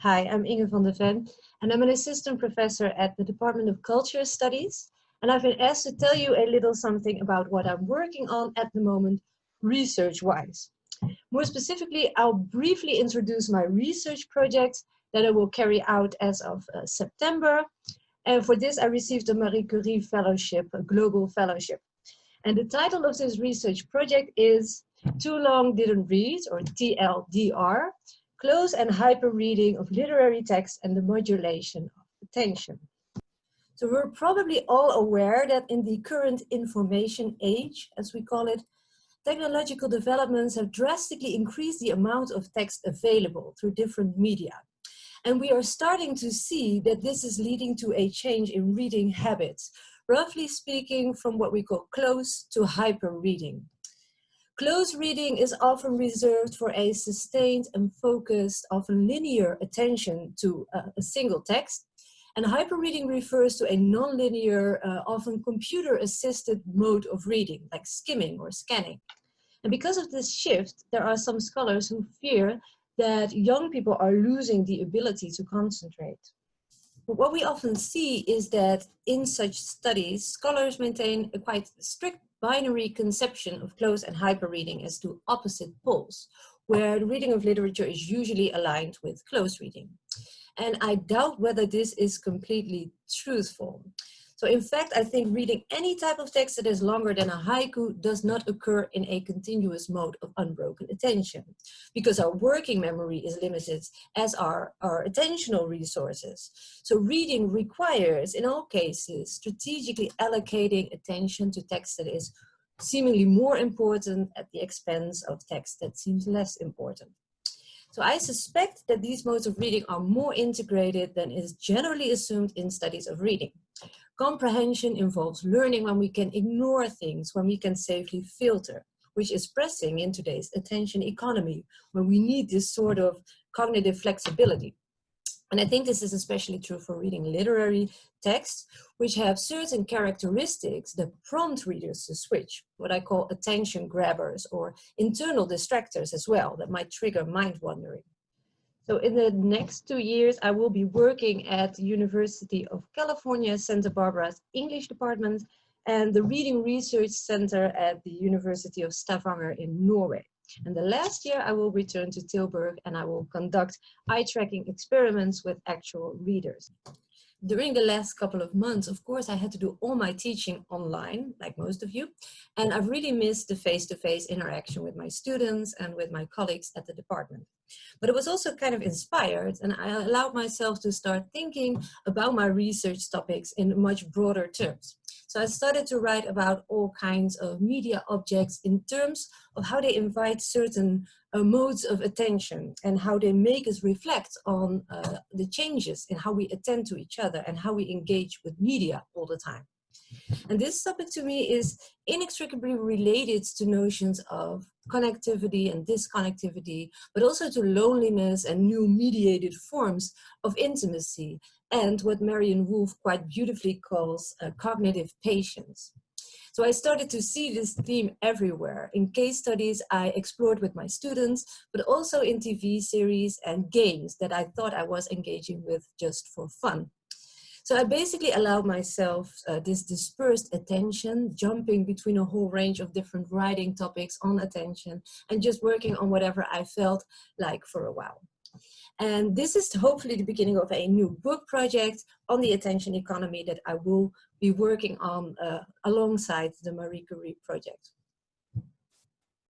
Hi, I'm Inge van der Ven, and I'm an assistant professor at the Department of Culture Studies. And I've been asked to tell you a little something about what I'm working on at the moment, research-wise. More specifically, I'll briefly introduce my research project that I will carry out as of September. And for this, I received a Marie Curie fellowship, a global fellowship. And the title of this research project is Too Long Didn't Read, or TLDR, Close and Hyper-Reading of Literary Text and the Modulation of Attention. So we're probably all aware that in the current information age, as we call it, technological developments have drastically increased the amount of text available through different media. And we are starting to see that this is leading to a change in reading habits, roughly speaking from what we call close to hyper-reading. Close reading is often reserved for a sustained and focused, often linear attention to a single text. And hyperreading refers to a non-linear, often computer-assisted mode of reading, like skimming or scanning. And because of this shift, there are some scholars who fear that young people are losing the ability to concentrate. But what we often see is that in such studies, scholars maintain a quite strict binary conception of close and hyperreading as two opposite poles, where the reading of literature is usually aligned with close reading. And I doubt whether this is completely truthful. So in fact, I think reading any type of text that is longer than a haiku does not occur in a continuous mode of unbroken attention, because our working memory is limited, as are our attentional resources. So reading requires, in all cases, strategically allocating attention to text that is seemingly more important at the expense of text that seems less important. So I suspect that these modes of reading are more integrated than is generally assumed in studies of reading. Comprehension involves learning when we can ignore things, when we can safely filter, which is pressing in today's attention economy, where we need this sort of cognitive flexibility. And I think this is especially true for reading literary texts, which have certain characteristics that prompt readers to switch, what I call attention grabbers or internal distractors as well, that might trigger mind wandering. So in the next 2 years, I will be working at the University of California, Santa Barbara's English department, and the Reading Research Center at the University of Stavanger in Norway. And the last year, I will return to Tilburg and I will conduct eye-tracking experiments with actual readers. During the last couple of months, of course, I had to do all my teaching online, like most of you, and I've really missed the face-to-face interaction with my students and with my colleagues at the department. But it was also kind of inspired, and I allowed myself to start thinking about my research topics in much broader terms. So I started to write about all kinds of media objects in terms of how they invite certain modes of attention and how they make us reflect on the changes in how we attend to each other and how we engage with media all the time. And this topic to me is inextricably related to notions of connectivity and disconnectivity, but also to loneliness and new mediated forms of intimacy, and what Marion Woolf quite beautifully calls cognitive patience. So I started to see this theme everywhere. In case studies I explored with my students, but also in TV series and games that I thought I was engaging with just for fun. So I basically allowed myself this dispersed attention, jumping between a whole range of different writing topics on attention and just working on whatever I felt like for a while. And this is hopefully the beginning of a new book project on the attention economy that I will be working on alongside the Marie Curie project.